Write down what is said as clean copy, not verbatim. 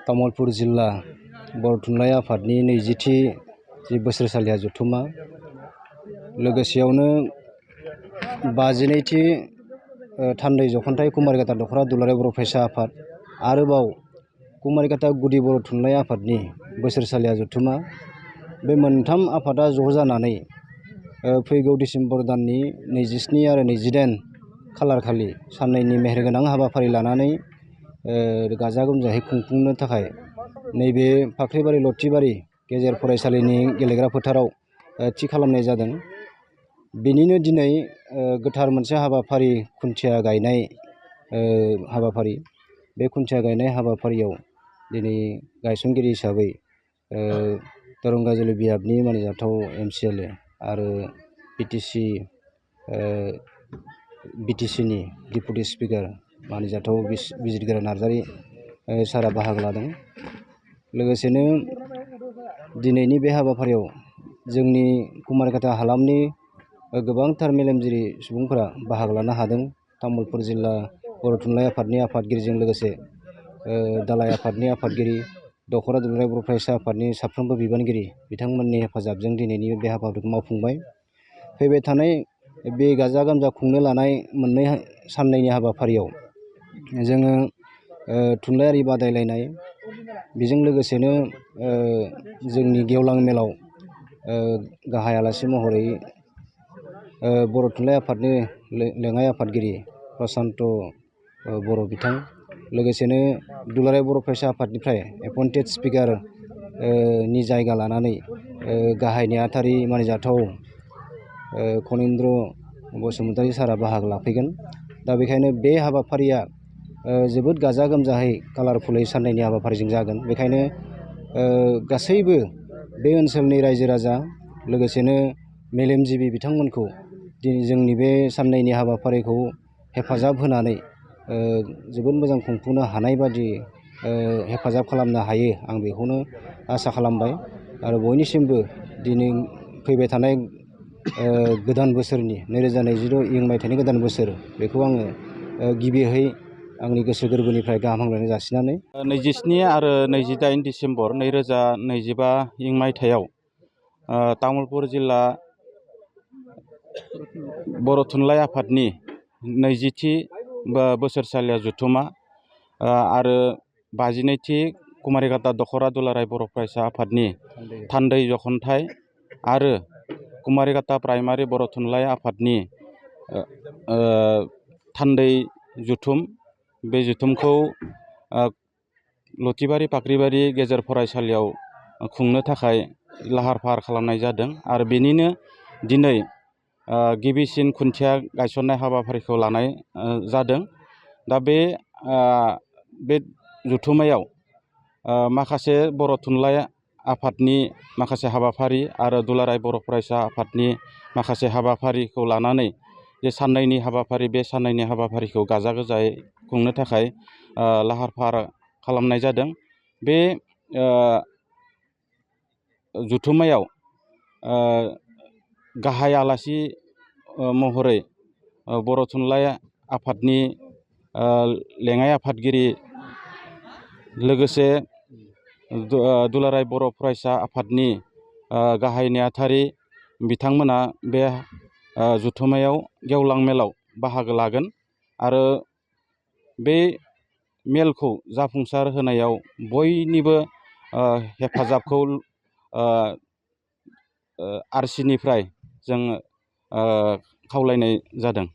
तामुलपुर जिल्ला बर' थुनलाइ आफादनि 20थि जि बोसोरसालिया जथुमा लोगोसेयावनो 52थि थान्दै जख'न्थाइ कुमारिघाटा दख'रा दुलाराय बर' फरायसा आफाद आरोबाव कुमारिघाटा गुदि बर' थुनलाइ आफादनि बोसोरसालिया जथुमा बे मोनथाम आफादा ज' जानानै फैगौ डिसेम्बर दाननि 27 आरो 28 खालार खालि साननैनि मेहेरगोनां हाबाफारि लानानै गाजा गोमजायै खुंफुंनो थाखाय नैबे फाख्रिबारि लथिबारि गेजेर फरायसालिनि गेलेग्रा फोथाराव थि खालामनाय जादों। बेनिनो दिनै गोथार मोनसे हाबाफारि खुन्थिया गायनाय हाबाफारि बे खुन्थिया गायनाय हाबाफारियाव दिनै गायसनगिरि हिसाबै दरं गाजुली बियाबनि मानिजाथाव MCLA आरो BTC नि डिपुटि स्पिकार मानिजाथाव बिजिरगोरा नार्जारी सारा बाहागो लादों। लोगोसेनो दिनैनि बे हाबाफारियाव जोंनि कुमारिघाटा हालामनि गोबांथार मेलेमजिरि सुबुंफोरा बाहागो लानो हादों। तामुलपुर जिल्ला बर' थुनलाइ आफादनि आफादगिरिजों लोगोसे दालाइ आफादनि आफादगिरि दख'रा दुलाराय बर' फरायसा आफादनि साफ्रोमबो बिबानगिरि बिथांमोननि हेफाजाबजों दिनैनि बे हाबाफारिखौ मावफुंबाय। फैबाय थानाय बे गाजा गोमजा खुंनो लानाय मोननै साननैनि हाबाफारियाव जोङो थुनलाइयारि बादायलायनाय बेजों लोगोसेनो जोंनि गेवलां मेलाव गाहाय आलासि महरै बर' थुनलाइ आफादनि लेङाइ आफादगिरि प्रसान्त बर' बिथां लोगोसेनो दुलाराय बर' फरायसा आफादनिफ्राय एपइन्टेड स्पिकार नि जायगा लानानै गाहाय नेहाथारि मानिजाथाव खनिन्द्र बसुमतारी सारा बाहागो लाफैगोन। दा बेखायनो बे हाबाफारिया जोबोद गाजा गोमजायै कालारफुलै साननैनि हाबाफारिजों जागोन। बेखायनो गासैबो बे ओनसोलनि रायजो राजा लोगोसेनो मेलेमजिबि बिथांमोनखौ दिनै जोंनि बे साननैनि हाबाफारिखौ हेफाजाब होनानै जोबोद मोजां खुंफुंनो हानाय बादि हेफाजाब खालामनो हायो आं बेखौनो आसा खालामबाय। आरो बयनिसिमबो दिनै फैबाय थानाय गोदान बोसोरनि 2022 इं मायथाइनि गोदान बोसोर बेखौ आङो गिबियै आंनि गोसो गोरबोनिफ्राय गाहाम हामलायनाय जासिनानै 27 आरो 28 डिसेम्बर 2025 इं मायथाइयाव तामुलपुर जिल्ला बर' थुनलाइ आफादनि 20थि बोसोरसालिया जथुमा आरो 52थि कुमारिघाटा दख'रा दुलाराय बर' फरायसा आफादनि थान्दै जख'न्थाइ आरो कुमारिघाटा प्राइमारि बर' थुनलाइ आफादनि थान्दै जथुम बे जथुमखौ लथिबारि फाख्रिबारि गेजेर फरायसालियाव खुंनो थाखाय लाहार फाहार खालामनाय जादों। आरो बेनिनो दिनै गिबिसिन खुन्थिया गायसननाय हाबाफारिखौ लानाय जादों। दा बे जथुमायाव माखासे बर' थुनलाइ आफादनि माखासे हाबाफारि आरो दुलाराय बर' फरायसा आफादनि माखासे हाबाफारिखौ लानानै जे साननैनि हाबाफारि बे साननैनि हाबाफारिखौ गाजा गोमजायै खुंनो थाखाय लाहार फाहार खालामनाय जादों। बे जथुमायाव गाहाय आलासि महरै बर' थुनलाइ आफादनि लेङाइ आफादगिरि लोगोसे दुलाराय बर' फरायसा आफादनि गाहाय नेहाथारि बिथांमोना बे जथुमायाव गेवलां मेलाव बाहागो लागोन। आरो बे मेलखौ जाफुंसार होनायाव बयनिबो हेफाजाबखौ आरसिनिफ्राय जों खावलायनाय जादों।